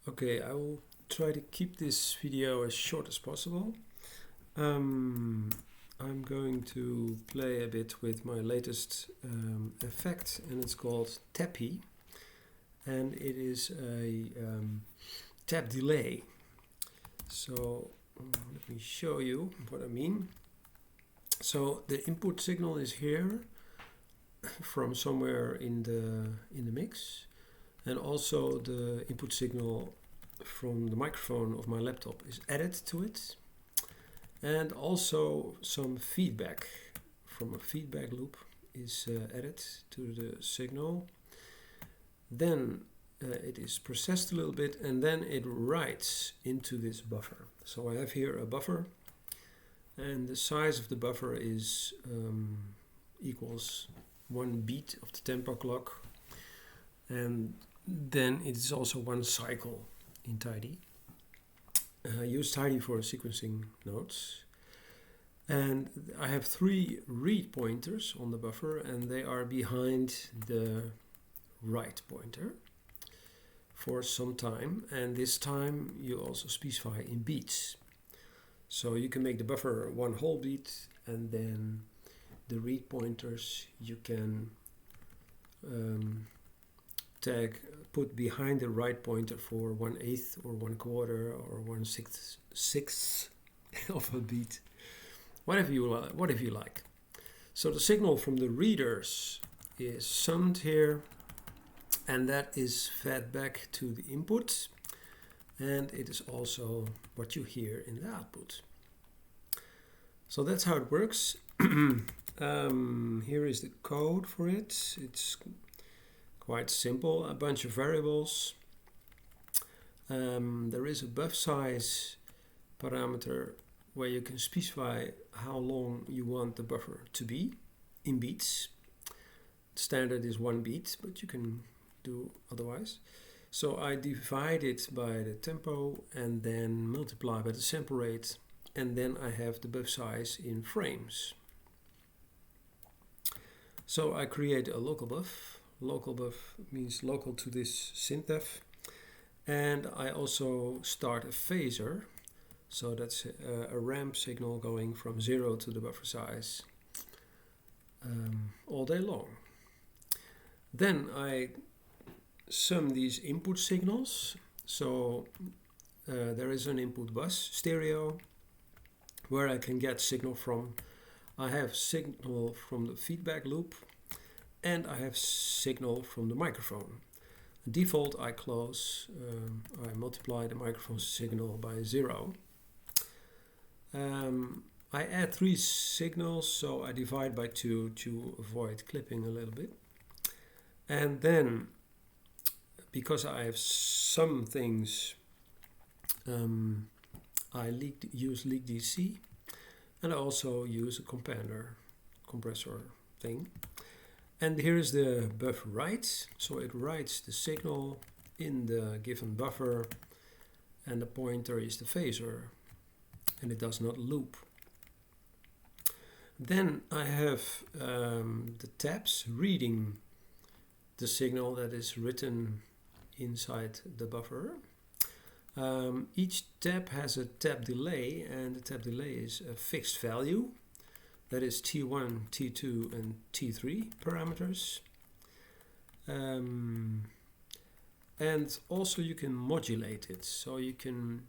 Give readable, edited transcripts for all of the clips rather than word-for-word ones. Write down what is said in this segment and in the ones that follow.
Okay, I will try to keep this video as short as possible. I'm going to play a bit with my latest effect, and it's called Tappy, and it is a tap delay. So let me show you what I mean. So the input signal is here from somewhere in the mix, and also the input signal from the microphone of my laptop is added to it, and also some feedback from a feedback loop is added to the signal. Then it is processed a little bit, and then it writes into this buffer. So I have here a buffer, and the size of the buffer is equals 1 beat of the tempo clock, and then it is also 1 cycle in Tidal. Use Tidal for sequencing notes. And I have 3 read pointers on the buffer, and they are behind the write pointer for some time. And this time you also specify in beats. So you can make the buffer 1 whole beat, and then the read pointers you can put behind the write pointer for 1/8 or 1/4 or 1/6 of a beat, whatever you like. So the signal from the readers is summed here, and that is fed back to the input, and it is also what you hear in the output. So that's how it works. Here is the code for it. It's quite simple, a bunch of variables. There is a buff size parameter where you can specify how long you want the buffer to be in beats. Standard is 1 beat, but you can do otherwise. So I divide it by the tempo and then multiply by the sample rate, and then I have the buff size in frames. So I create a LocalBuf. LocalBuf means local to this synthet, and I also start a phaser, so that's a ramp signal going from 0 to the buffer size all day long. Then I sum these input signals. So there is an input bus stereo where I can get signal from. I have signal from the feedback loop, and I have signal from the microphone. Default I close, I multiply the microphone signal by 0. I add 3 signals, so I divide by 2 to avoid clipping a little bit. And then, because I have some things, I use leak DC, and I also use a compressor thing. And here is the buff write, so it writes the signal in the given buffer, and the pointer is the phaser, and it does not loop. Then I have the tabs reading the signal that is written inside the buffer. Each tab has a tab delay, and the tab delay is a fixed value. That is T1, T2, and T3 parameters. And also you can modulate it, so you can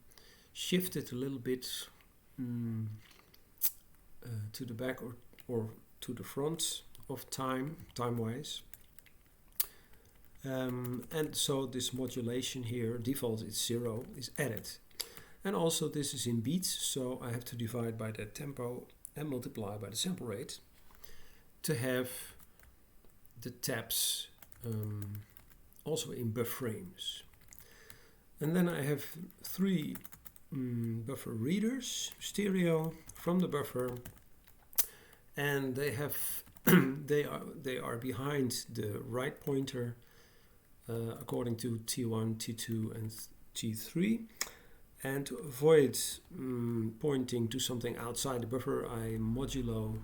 shift it a little bit to the back or to the front of time-wise. And so this modulation here, default is 0, is added. And also this is in beats, so I have to divide by the tempo and multiply by the sample rate to have the tabs also in buff frames. And then I have 3 buffer readers, stereo, from the buffer, and they have they are behind the write pointer according to T1, T2, and T3. And to avoid pointing to something outside the buffer, I modulo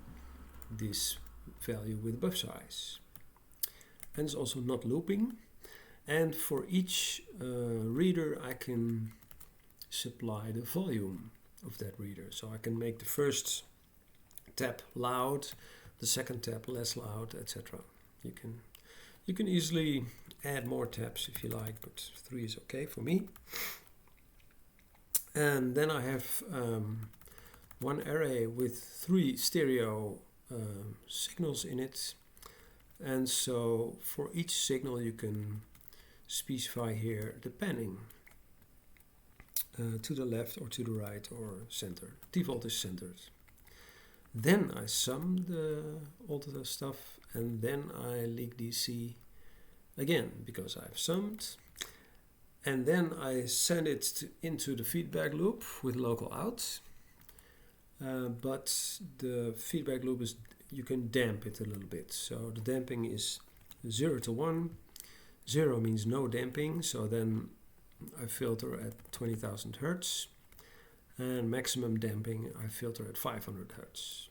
this value with buff size. And it's also not looping. And for each read reader I can supply the volume of that reader. So I can make the first tap loud, the second tap less loud, etc. You can easily add more taps if you like, but 3 is okay for me. And then I have one array with 3 stereo signals in it. And so for each signal you can specify here the panning to the left or to the right or center. Default is centered. Then I sum all the stuff, and then I leak DC again because I've summed. And then I send it into the feedback loop with local out. But the feedback loop is, you can damp it a little bit. So the damping is 0 to 1. 0 means no damping, so then I filter at 20,000 Hertz. And maximum damping I filter at 500 Hertz.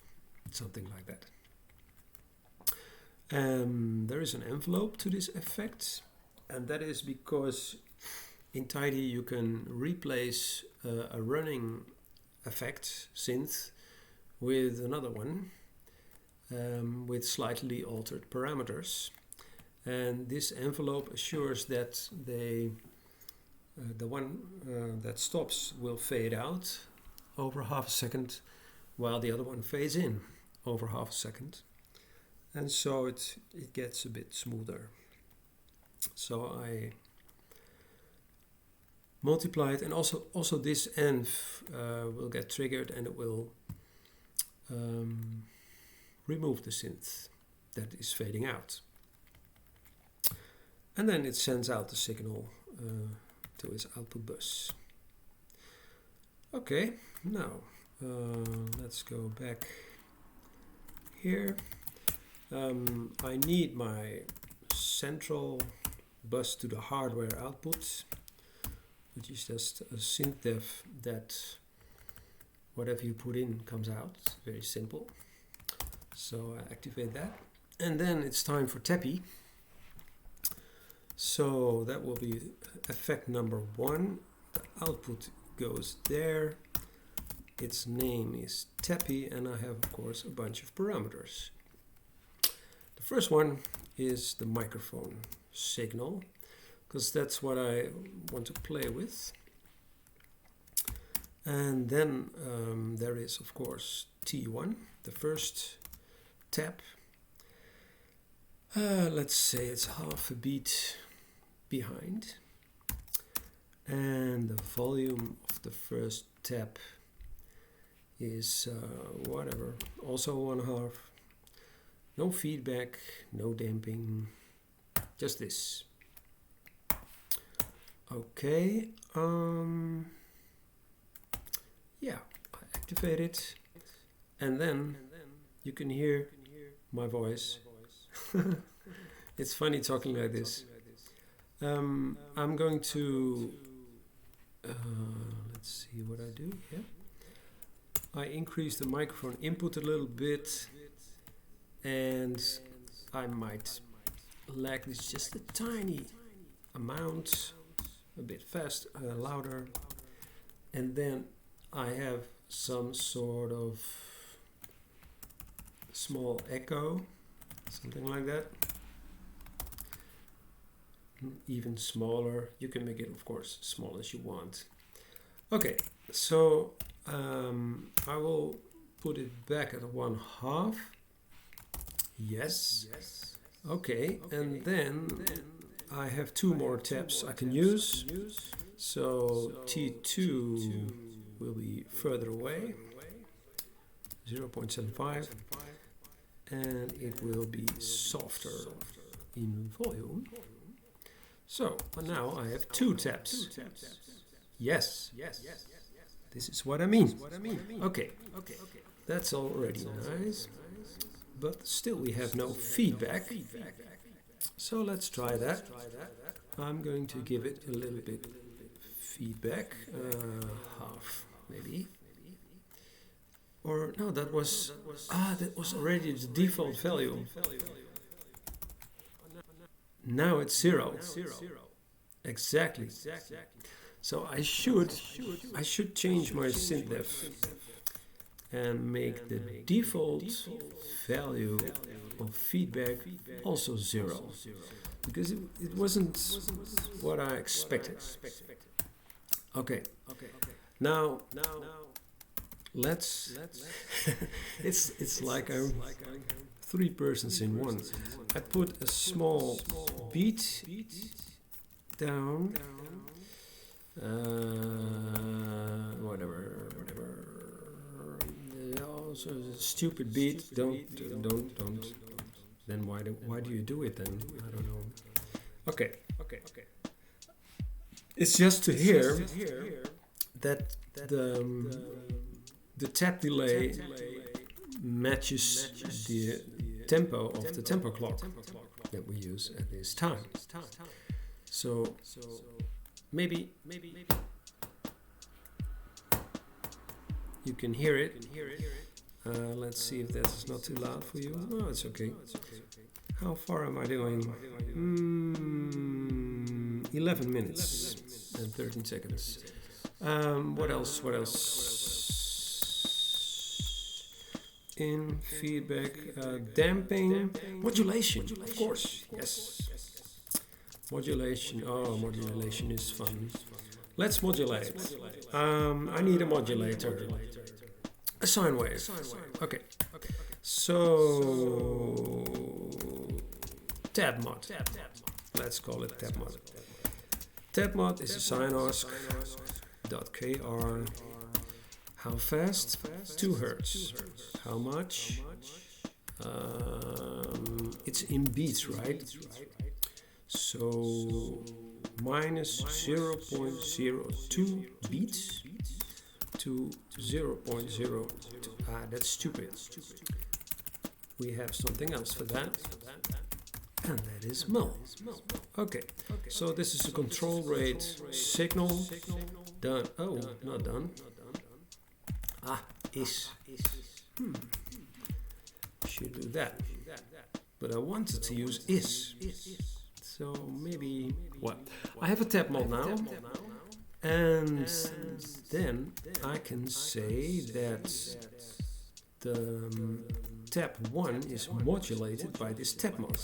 Something like that. There is an envelope to this effect, and that is because in Tidy you can replace a running effect synth with another one with slightly altered parameters, and this envelope assures that the one that stops will fade out over half a second while the other one fades in over half a second, and so it gets a bit smoother. So I multiply it, and also this env will get triggered, and it will remove the synth that is fading out, and then it sends out the signal to its output bus. Okay, now let's go back here. I need my central bus to the hardware output, which is just a synth that whatever you put in comes out. Very simple. So I activate that, and then it's time for Tappy. So that will be effect number 1. The output goes there. Its name is Tappy, and I have of course a bunch of parameters. The first one is the microphone signal, because that's what I want to play with. And then there is of course T1, the first tap. Let's say it's half a beat behind, and the volume of the first tap is whatever, also 1/2. No feedback, no damping, just this. Okay, yeah, I activate it, and then you can hear my voice. It's funny talking like this. I'm going to let's see what I do here. I increase the microphone input a little bit, and I might lag this just a tiny amount, a bit fast, louder, and then I have some sort of small echo, something like that. Even smaller. You can make it of course small as you want. Okay, so I will put it back at 1/2. Yes. Okay, and then I have 2 more taps I can use. So T2 will be further away, 0.75, and it will be softer in volume. So now I have 2 taps. Yes. This is what I mean. Okay. That's already nice. But still we have no feedback. So let's try that. I'm going to give it a little bit feedback. Half maybe. Or no, that was already the default value. Now it's 0. Exactly. So I should change my synth and make the default value of feedback also 0, because it wasn't what I expected. Okay. Now let's it's like I'm 3 persons in one. I put a small beat down, whatever. Also a stupid beat. Don't. Then why do you do it then? I don't know. Okay. It's just to hear that the tap delay matches the tempo of the tempo clock that we use at this time. So maybe you can hear it. Let's see if that's not too loud for you. No, it's okay. How far am I doing? 11 minutes and 13 seconds. What else? In feedback, damping, modulation, of course. Yes. Modulation. Oh, modulation is fun. Let's modulate. I need a modulator. A sine wave. Okay. So tap mod. Let's call it tap mod. Tap mod is a sine osc.kr. How fast? 2 Hertz. How much? It's in beats, right? So minus 0.02 beats to 0.02. That's stupid. We have something else for that, and that is mul. Okay, so this is a control rate signal. Done. Oh, not done. Is. Should do that. But I wanted to use is. So maybe what? I have a tap mod now. And then I can say that the tap 1 is modulated by this tap mod.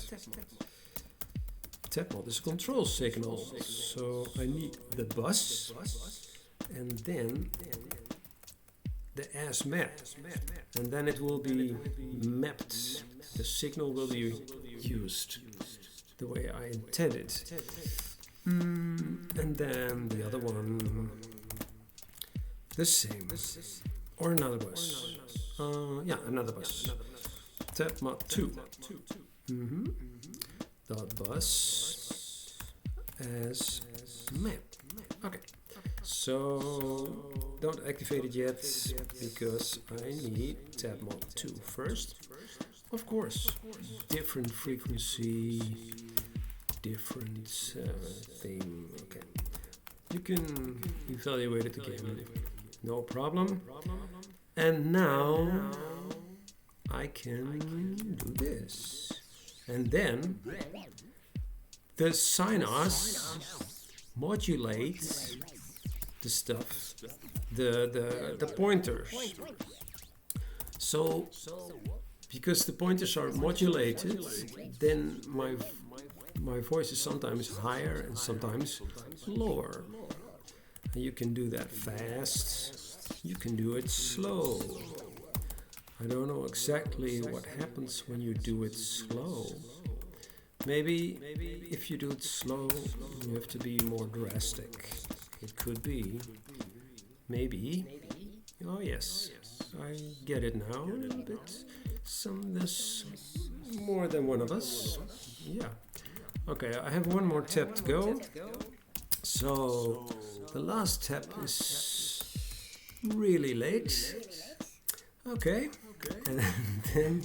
Tap mod is a control signal. So I need the bus and then the as map, and then it will be mapped. The signal will be used the way I intended. And then the other one the same, or another bus. Another bus. Tap mod 2. Dot bus as map. Okay. So don't activate it yet because I need tap mod 2 first. Of course, different frequency, different thing. Okay, you can evaluate it again, no problem. And now I can do this, and then the sine os modulates the stuff, the pointers. So because the pointers are modulated, then my voice is sometimes higher and sometimes lower. And you can do that fast, you can do it slow. I don't know exactly what happens when you do it slow. Maybe if you do it slow, you have to be more drastic. It could be. Maybe. Oh yes, I get it now a little bit. There's more than one of us. Yeah. Okay, I have one more tap to go. So the last tap is really late. Okay. And then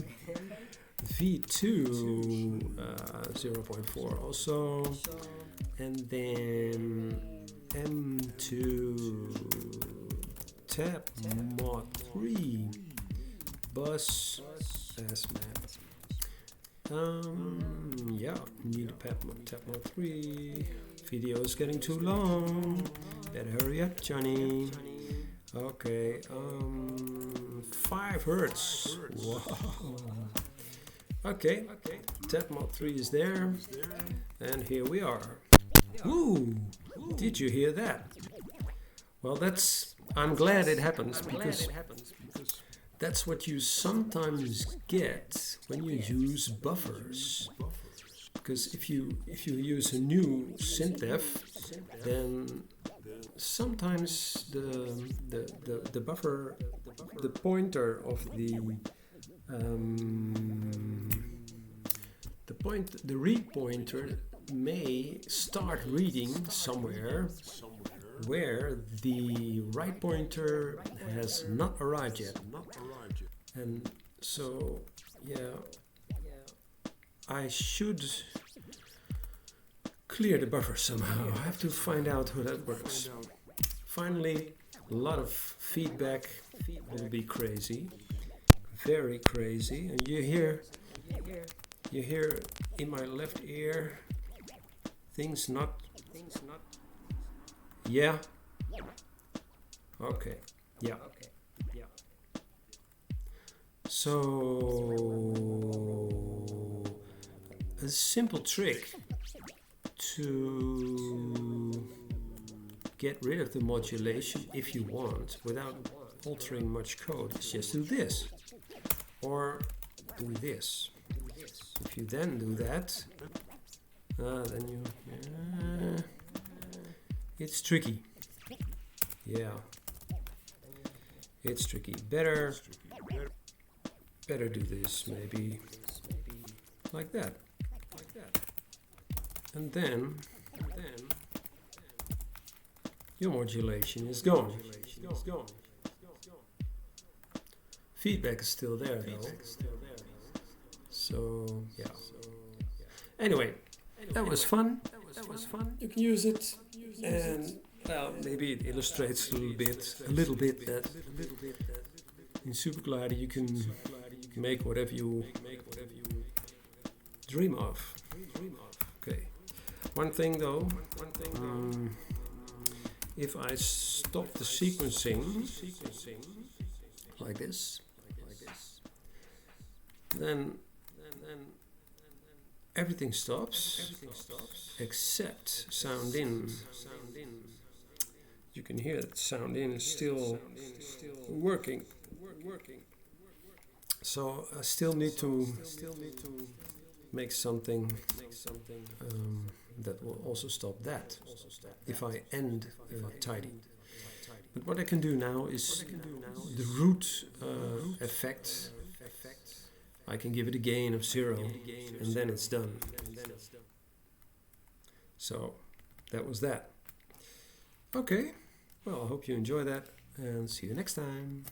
V2 0.4 also. And then M2 tap mod 3 bus as map. Yeah, need a tap mod 3 video is getting too long. Better hurry up, Johnny. Okay, 5 Hertz. Wow. Okay, Tap Mod 3 is there, and here we are. Ooh, did you hear that? Well, I'm glad it happens, because that's what you sometimes get when you use buffers. Because if you use a new synth-dev, then sometimes the buffer, the pointer of the read pointer may start reading somewhere where the write pointer has not arrived yet. And so, yeah, I should clear the buffer somehow. I have to find out how that works. Finally, a lot of feedback will be crazy, very crazy. And you hear in my left ear things not. Yeah. Okay. Yeah. So a simple trick to get rid of the modulation, if you want, without altering much code, is just do this or do this. If you then do that, then you it's tricky. Yeah, it's tricky. Better do this maybe like that. And then your modulation is gone. Feedback is still there though. So yeah. Anyway, that was fun. You can use it, and well, maybe it illustrates a little bit that in SuperCollider you can make whatever you dream of. Okay. One thing though, if I stop the sequencing like this, then everything stops except sound in. You can hear that sound in is still working. So I still need to make something that will also stop that if I end tidy. But what I can do now is the root effect. I can give it a gain of 0 and then it's done. So that was that. Okay, well, I hope you enjoy that and see you next time.